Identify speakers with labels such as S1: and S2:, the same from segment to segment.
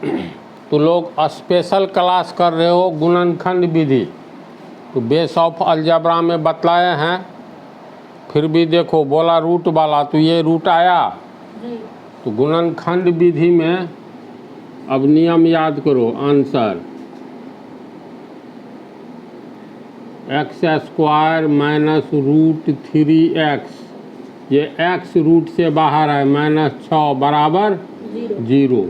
S1: तो लोग special class कर रहे हो गुणनखंड विधि, तो बेस ऑफ अलजेब्रा में बतलाए हैं, फिर भी देखो बोला रूट वाला, तो ये रूट आया। तो गुणनखंड विधि में अब नियम याद करो, answer x square minus root 3x, ये x रूट से बाहर है, -6 बराबर 0।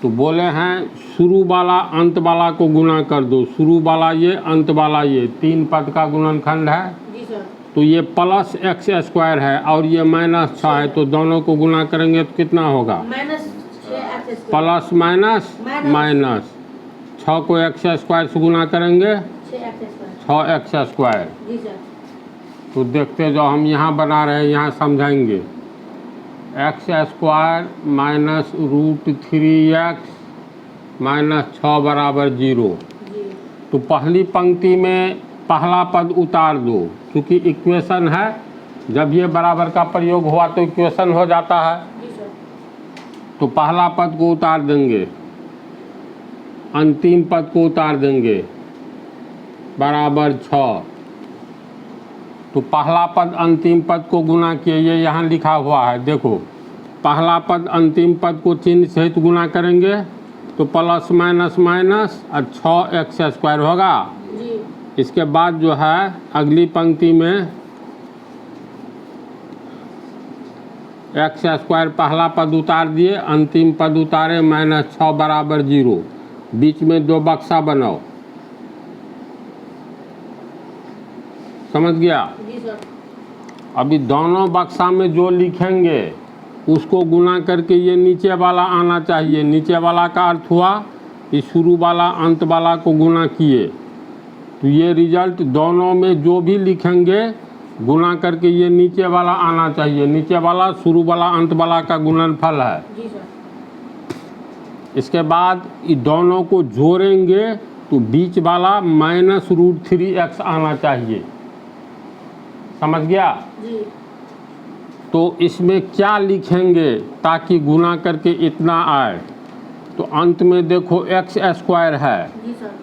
S1: तो बोले हैं शुरू वाला अंत वाला को गुना कर दो, शुरू वाला ये अंत वाला ये, 3 पद का गुणनखंड है। तो ये प्लस एक्स स्क्वायर है और ये -6 है, तो दोनों को गुना करेंगे तो कितना होगा? प्लस माइनस माइनस, 6 को एक्स स्क्वायर से गुना करेंगे 6x स्क्वायर। तो देखते जो हम यहाँ बना रहे हैं, यहाँ समझाएंगे। X square minus root 3x -6 बराबर 0। तो पहली पंक्ति में पहला पद उतार दो, क्योंकि इक्वेशन है, जब ये बराबर का प्रयोग हुआ तो इक्वेशन हो जाता है। तो पहला पद को उतार देंगे, अंतिम पद को उतार देंगे, बराबर 6। तो पहला पद अंतिम पद को गुना किए, ये यहाँ लिखा हुआ है, देखो पहला पद अंतिम पद को चिन्ह सहित गुना करेंगे तो प्लस माइनस माइनस और 6x स्क्वायर होगा। इसके बाद जो है अगली पंक्ति में एक्स स्क्वायर पहला पद उतार दिए, अंतिम पद उतारे, -6 बराबर 0, बीच में 2 बक्सा बनाओ। समझ गया? अभी दोनों बक्सा में जो लिखेंगे उसको गुना करके ये नीचे वाला आना चाहिए। नीचे वाला का अर्थ हुआ कि शुरू वाला अंत वाला को गुना किए, तो ये रिजल्ट दोनों में जो भी लिखेंगे गुना करके ये नीचे वाला आना चाहिए। नीचे वाला शुरू वाला अंत वाला का गुणनफल है। इसके बाद ये दोनों को जोड़ेंगे तो बीच वाला -√3x आना चाहिए। समझ गया? तो इसमें क्या लिखेंगे ताकि गुना करके इतना आए? तो अंत में देखो एक्स स्क्वायर है,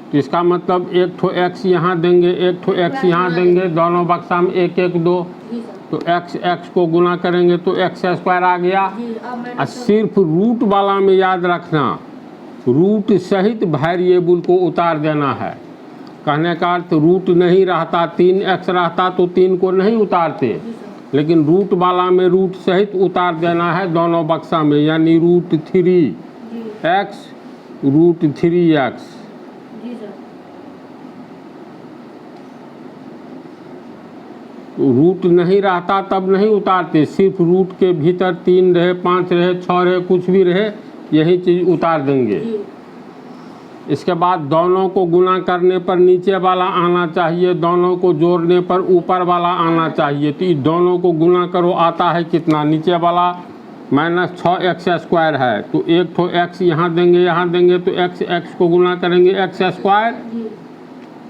S1: तो इसका मतलब एक ठो x यहाँ देंगे, एक ठो x यहाँ देंगे, दोनों बक्सा में 1 1 2, तो x को गुना करेंगे तो एक्स स्क्वायर आ गया। और सिर्फ रूट वाला में याद रखना, रूट सहित वेरिएबल को उतार देना है। कहने का अर्थ रूट नहीं रहता, 3x रहता तो 3 को नहीं उतारते, लेकिन रूट वाला में रूट सहित उतार देना है दोनों बक्सा में, यानी √3x √3x। रूट नहीं रहता तब नहीं उतारते, सिर्फ रूट के भीतर 3 रहे, 5 रहे, 6 रहे, कुछ भी रहे, यही चीज़ उतार देंगे। इसके बाद दोनों को गुना करने पर नीचे वाला आना चाहिए, दोनों को जोड़ने पर ऊपर वाला आना चाहिए। तो ये दोनों को गुना करो, आता है कितना? नीचे वाला -6x स्क्वायर है, तो एक ठो x यहाँ देंगे, यहाँ देंगे, तो x को गुना करेंगे एक्स स्क्वायर।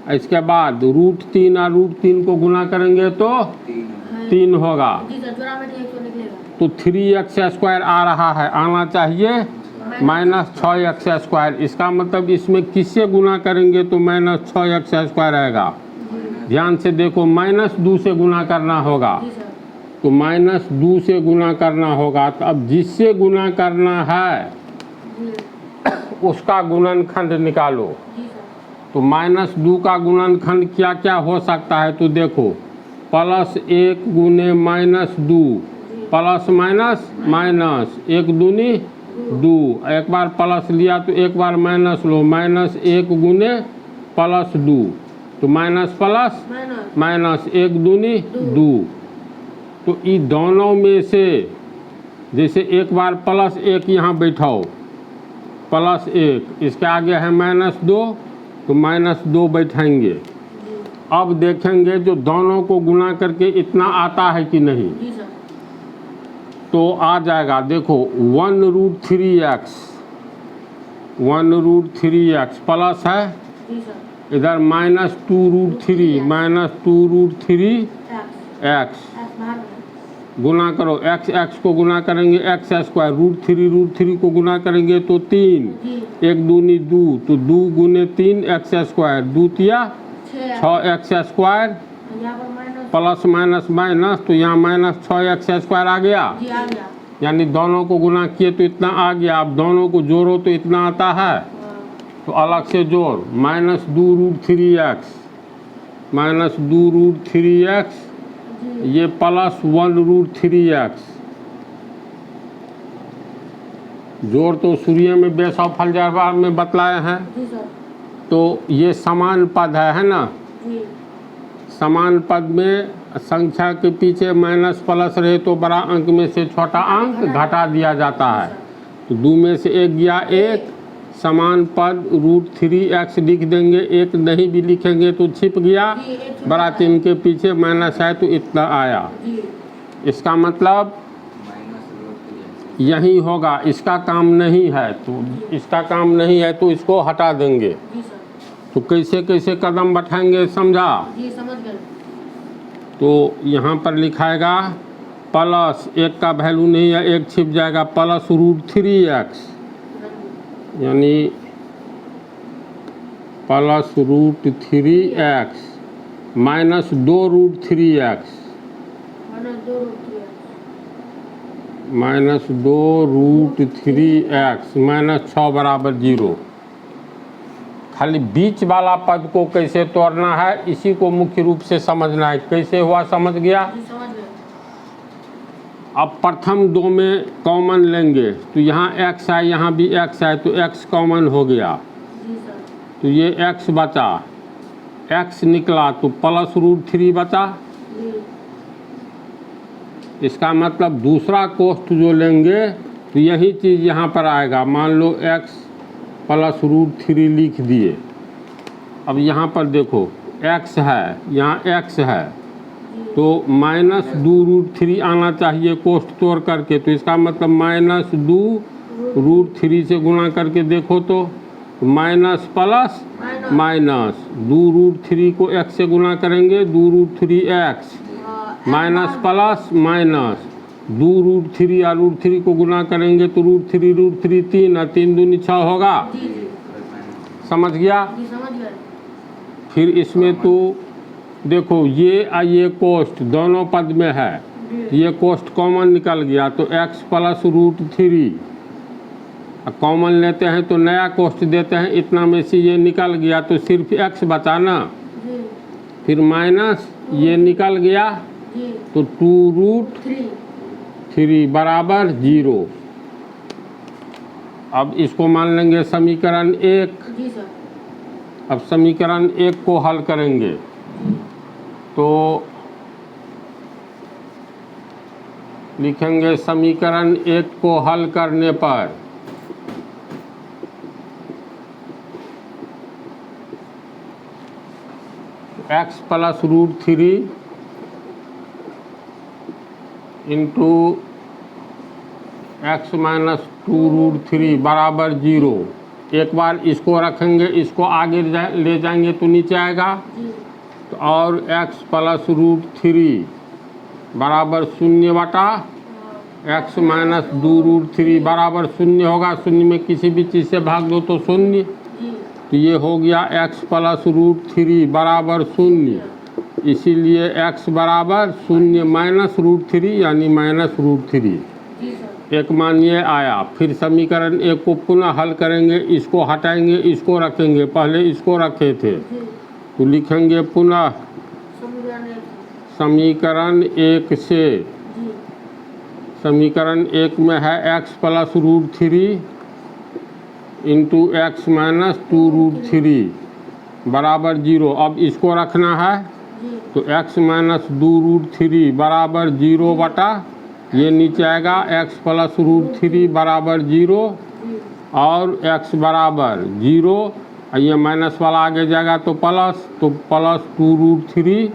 S1: इसके बाद √3 और √3 को गुना करेंगे तो 3 होगा, तो 3x स्क्वायर आ रहा है, आना चाहिए -6x स्क्वायर। इसका मतलब इसमें किससे गुना करेंगे तो -6x स्क्वायर आएगा। ध्यान से देखो, -2 से गुना करना होगा, तो -2 से गुना करना होगा। तो अब जिससे गुना करना है उसका गुणनखंड निकालो। तो -2 का गुणनखंड क्या क्या हो सकता है? तो देखो, +1 गुने -2, प्लस माइनस माइनस, 1 दूनी 2, एक बार प्लस लिया तो एक बार माइनस लो, -1 गुने +2, तो माइनस प्लस माइनस, 1 दूनी 2। तो ये दोनों में से जैसे एक बार +1 यहाँ बैठाओ, +1, इसके आगे है -2, तो -2 बैठाएंगे। अब देखेंगे जो दोनों को गुना करके इतना आता है कि नहीं, तो आ जाएगा। देखो 1√3x, 1√3x प्लस है, इधर -2√3, -2√3x, गुना करो, एक्स एक्स को गुना करेंगे एक्स स्क्वायर, √3 को गुना करेंगे तो 3, 1 दूनी 2, तो 2 गुने 3 एक्स स्क्वायर, 2 तिया 6 x square, plus minus minus, तो यहाँ माइनस 6 एक्स स्क्वायर आ गया, यानी दोनों को गुना किए तो इतना आ गया। अब दोनों को जोड़ो तो इतना आता है, तो अलग से जोड़, -2√3x, -2√3x, ये +1√3x, जोड़ तो सूर्य में बेस ऑफ अलजेब्रा में बतलाए हैं। तो ये समान पद है ना, समान पद में संख्या के पीछे माइनस प्लस रहे तो बड़ा अंक में से छोटा अंक घटा दिया जाता है। तो 2 में से 1 गया 1, समान पद √3x लिख देंगे, 1 नहीं भी लिखेंगे तो छिप गया, बड़ा चिन्ह के पीछे माइनस है तो इतना आया। इसका मतलब यही होगा, इसका काम नहीं है, तो इसका काम नहीं है तो इसको हटा देंगे। तो कैसे कैसे कदम बढ़ाएंगे, समझा?
S2: जी समझ गए।
S1: तो यहाँ पर लिखाएगा प्लस, 1 का वैल्यू नहीं है, 1 छिप जाएगा, +√3x, यानी +√3x -2√3x, -2√3x, -6 बराबर 0। खाली बीच वाला पद को कैसे तोड़ना है इसी को मुख्य रूप से समझना है। कैसे हुआ, समझ गया? अब प्रथम 2 में कॉमन लेंगे, तो यहाँ x है, यहाँ भी x है, तो x कॉमन हो गया, तो ये x बचा, x निकला तो +√3 बचा। इसका मतलब दूसरा कोष्ठ जो लेंगे तो यही चीज़ यहाँ पर आएगा। मान लो x +√3 लिख दिए। अब यहाँ पर देखो x है, यहाँ x है, तो -2√3 आना चाहिए कोष्ठ तोड़ करके, तो इसका मतलब -2√3 से गुणा करके देखो तो माइनस प्लस माइनस, 2√3 को x से गुणा करेंगे 2√3x, माइनस प्लस माइनस, 2√3 या √3 को गुना करेंगे तो √3 3 और 3 दूनी 6 होगा। समझ गया? फिर इसमें तो देखो ये कोष्ठ दोनों पद में है, ये कोष्ठ कॉमन निकल गया तो x +√3, कॉमन लेते हैं तो नया कोष्ठ देते हैं, इतना में से ये निकल गया तो सिर्फ x बचा ना, फिर माइनस ये निकल गया तो 2√3 बराबर 0। अब इसको मान लेंगे समीकरण 1। अब समीकरण 1 को हल करेंगे तो लिखेंगे समीकरण 1 को हल करने पर x +√3 इंटू x -2√3 बराबर 0। एक बार इसको रखेंगे, इसको आगे ले जाएंगे तो नीचे आएगा, तो और x +√3 बराबर 0 बटा x -2√3 बराबर 0 होगा। 0 में किसी भी चीज़ से भाग दो तो 0, तो ये हो गया x +√3 बराबर 0, इसीलिए x बराबर 0 -√3 यानी -√3। एक मान ये आया। फिर समीकरण 1 को पुनः हल करेंगे, इसको हटाएंगे, इसको रखेंगे, पहले इसको रखे थे तो लिखेंगे पुनः समीकरण 1 से, समीकरण 1 में है x +√3 इंटू x -2√3 बराबर 0। अब इसको रखना है तो x -2√3 बराबर 0 बटा, ये नीचे आएगा x +√3 बराबर 0 और x बराबर 0, ये माइनस वाला आगे जाएगा तो प्लस, तो +2√3,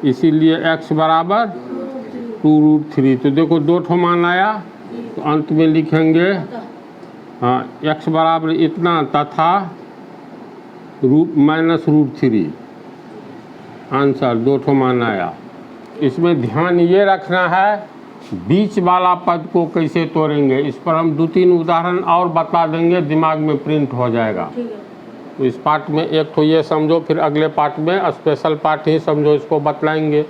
S1: इसीलिए x बराबर 2√3। तो देखो 2 ठो मान आया, तो अंत में लिखेंगे हाँ x बराबर इतना तथा -√3, आंसर 2 ठो मान आया। इसमें ध्यान ये रखना है बीच वाला पद को कैसे तोड़ेंगे, इस पर हम 2-3 उदाहरण और बता देंगे, दिमाग में प्रिंट हो जाएगा। तो इस पार्ट में एक तो ये समझो, फिर अगले पार्ट में स्पेशल पार्ट ही समझो, इसको बतलाएंगे।